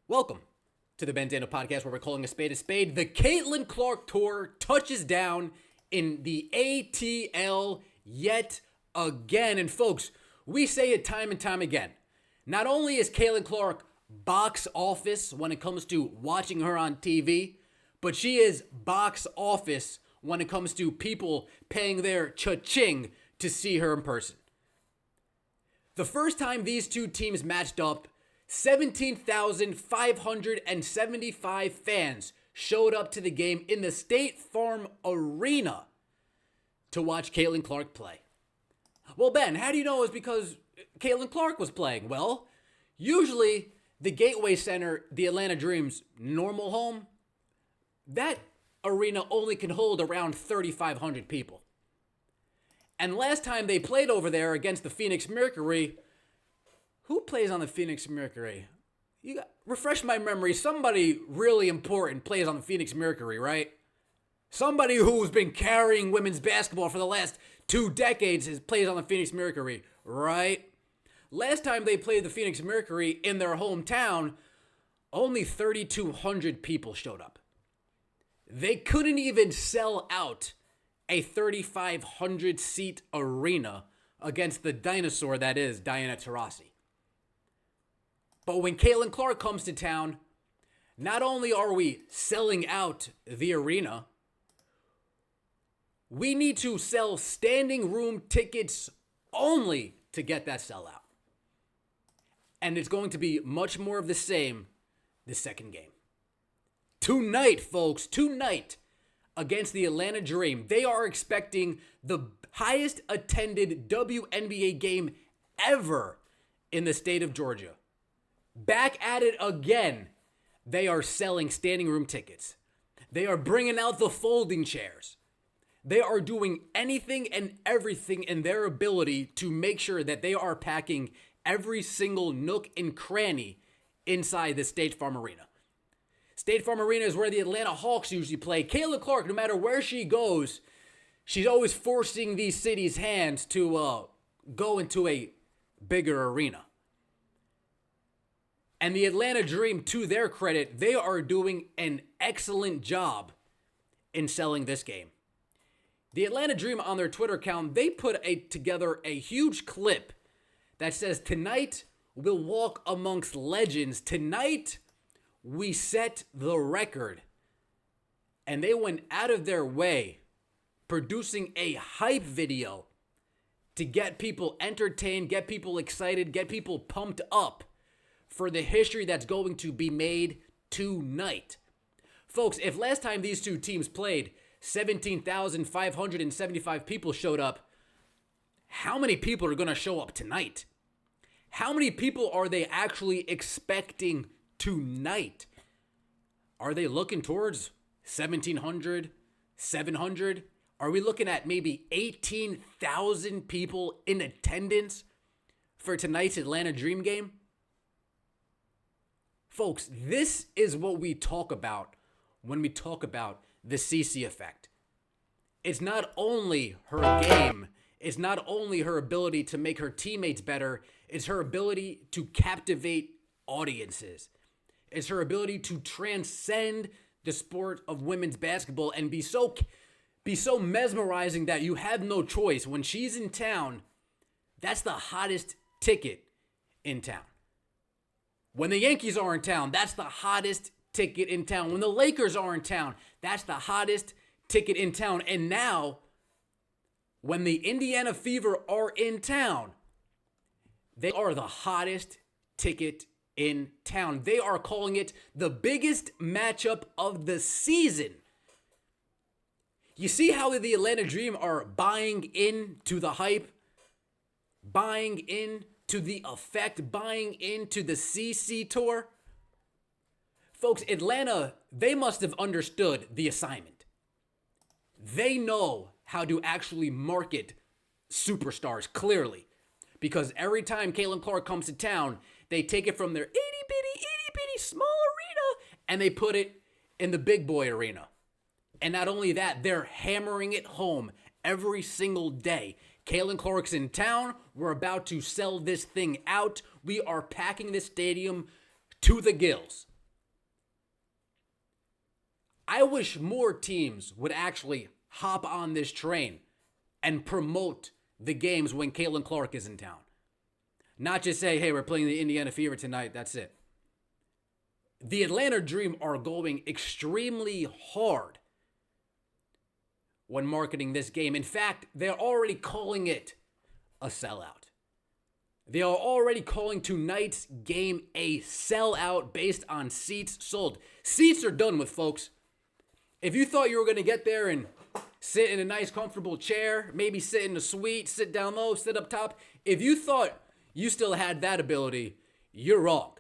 Welcome to the Bandana Podcast, where we're calling a spade a spade. The Caitlin Clark Tour touches down in the ATL yet again. And folks, we say it time and time again. Not only is Caitlin Clark box office when it comes to watching her on TV, but she is box office when it comes to people paying their cha-ching to see her in person. The first time these two teams matched up, 17,575 fans showed up to the game in the State Farm Arena to watch Caitlin Clark play. Well, Ben, how do you know it was because Caitlin Clark was playing? Well, usually the Gateway Center, the Atlanta Dream's normal home, that arena only can hold around 3,500 people. And last time they played over there against the Phoenix Mercury, who plays on the Phoenix Mercury? Refresh my memory. Somebody really important plays on the Phoenix Mercury, right? Somebody who's been carrying women's basketball for the last 2 decades plays on the Phoenix Mercury, right? Last time they played the Phoenix Mercury in their hometown, only 3,200 people showed up. They couldn't even sell out a 3,500 seat arena against the dinosaur that is Diana Taurasi. But when Caitlin Clark comes to town, not only are we selling out the arena, we need to sell standing room tickets only to get that sellout. And it's going to be much more of the same the second game. Tonight, folks, against the Atlanta Dream, they are expecting the highest attended WNBA game ever in the state of Georgia. Back at it again. They are selling standing room tickets. They are bringing out the folding chairs. They are doing anything and everything in their ability to make sure that they are packing every single nook and cranny inside the State Farm Arena. State Farm Arena is where the Atlanta Hawks usually play. Caitlin Clark, no matter where she goes, she's always forcing these cities' hands to go into a bigger arena. And the Atlanta Dream, to their credit, they are doing an excellent job in selling this game. The Atlanta Dream on their Twitter account, they put together a huge clip that says, "Tonight we'll walk amongst legends. Tonight we set the record." And they went out of their way producing a hype video to get people entertained, get people excited, get people pumped up for the history that's going to be made tonight. Folks, if last time these two teams played, 17,575 people showed up, how many people are going to show up tonight? How many people are they actually expecting tonight? Are they looking towards 1,700, 700? Are we looking at maybe 18,000 people in attendance for tonight's Atlanta Dream game? Folks, this is what we talk about when we talk about the CC effect. It's not only her game, it's not only her ability to make her teammates better, it's her ability to captivate audiences. It's her ability to transcend the sport of women's basketball and be so mesmerizing that you have no choice. When she's in town, that's the hottest ticket in town. When the Yankees are in town, that's the hottest ticket in town. When the Lakers are in town, that's the hottest ticket in town. And now, when the Indiana Fever are in town, they are the hottest ticket in town. They are calling it the biggest matchup of the season. You see how the Atlanta Dream are buying into the hype, buying into the effect, buying into the CC tour? Folks, Atlanta, they must have understood the assignment. They know how to actually market superstars clearly, because every time Caitlin Clark comes to town, they take it from their itty bitty small arena and they put it in the big boy arena. And not only that, they're hammering it home every single day. Caitlin Clark's in town. We're about to sell this thing out. We are packing this stadium to the gills. I wish more teams would actually hop on this train and promote the games when Caitlin Clark is in town. Not just say, hey, we're playing the Indiana Fever tonight. That's it. The Atlanta Dream are going extremely hard when marketing this game. In fact, they're already calling it a sellout. They are already calling tonight's game a sellout based on seats sold. Seats are done with, folks. If you thought you were going to get there and sit in a nice, comfortable chair, maybe sit in a suite, sit down low, sit up top, if you thought you still had that ability, you're wrong.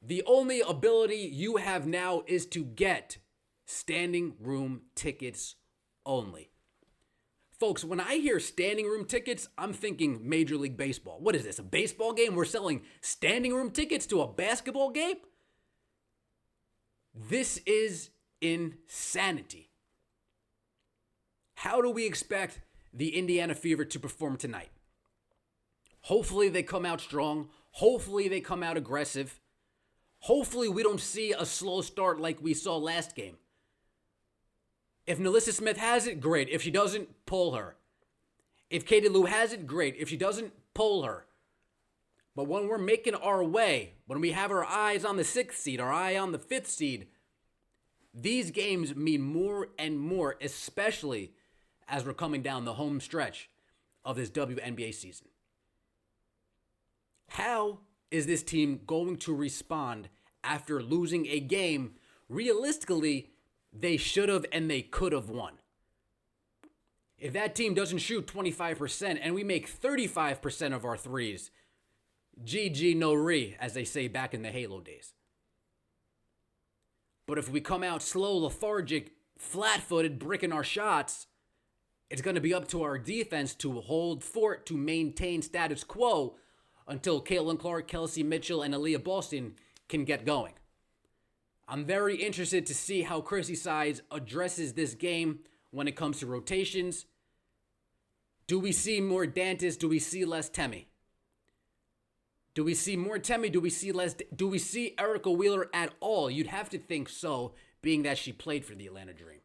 The only ability you have now is to get standing room tickets only. Folks, when I hear standing room tickets, I'm thinking Major League Baseball. What is this, a baseball game? We're selling standing room tickets to a basketball game? This is insanity. How do we expect the Indiana Fever to perform tonight? Hopefully they come out strong. Hopefully they come out aggressive. Hopefully we don't see a slow start like we saw last game. If Nalissa Smith has it, great. If she doesn't, pull her. If Katie Lou has it, great. If she doesn't, pull her. But when we're making our way, when we have our eyes on the 6th seed, our eye on the 5th seed, these games mean more and more, especially as we're coming down the home stretch of this WNBA season. How is this team going to respond after losing a game realistically they should have and they could have won? If that team doesn't shoot 25% and we make 35% of our threes, GG no re, as they say back in the Halo days. But if we come out slow, lethargic, flat-footed, bricking our shots, it's going to be up to our defense to hold fort, to maintain status quo until Caitlin Clark, Kelsey Mitchell, and Aaliyah Boston can get going. I'm very interested to see how Chrissy Sides addresses this game when it comes to rotations. Do we see more Dantas? Do we see less Temi? Do we see more Temi? Do we see less? Do we see Erica Wheeler at all? You'd have to think so, being that she played for the Atlanta Dream.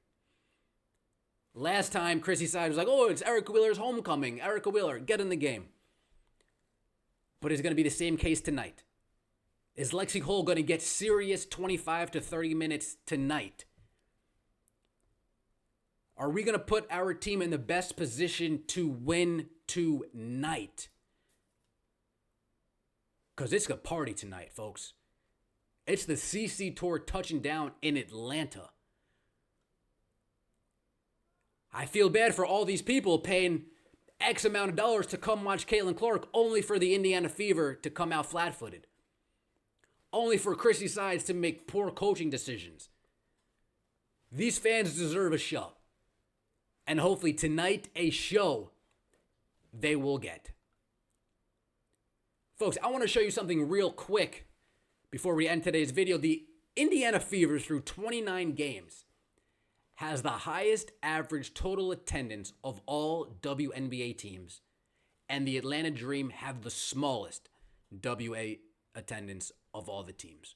Last time, Chrissy Sides was like, oh, it's Erica Wheeler's homecoming. Erica Wheeler, get in the game. But it's going to be the same case tonight. Is Lexi Hull going to get serious 25 to 30 minutes tonight? Are we going to put our team in the best position to win tonight? Because it's a party tonight, folks. It's the CC Tour touching down in Atlanta. I feel bad for all these people paying X amount of dollars to come watch Caitlin Clark only for the Indiana Fever to come out flat-footed. Only for Chrissy Sides to make poor coaching decisions. These fans deserve a show. And hopefully tonight, a show they will get. Folks, I want to show you something real quick before we end today's video. The Indiana Fever, through 29 games, has the highest average total attendance of all WNBA teams, and the Atlanta Dream have the smallest WA attendance of all the teams.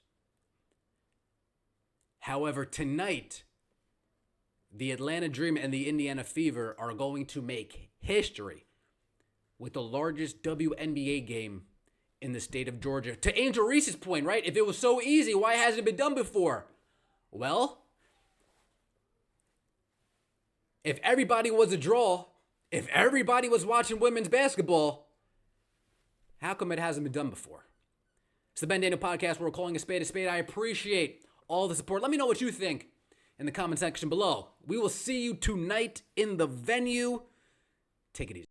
However, tonight, the Atlanta Dream and the Indiana Fever are going to make history with the largest WNBA game in the state of Georgia. To Angel Reese's point, right? If it was so easy, why hasn't it been done before? Well, if everybody was a draw, if everybody was watching women's basketball, how come it hasn't been done before? It's the Ben Daniel Podcast where we're calling a spade a spade. I appreciate all the support. Let me know what you think in the comment section below. We will see you tonight in the venue. Take it easy.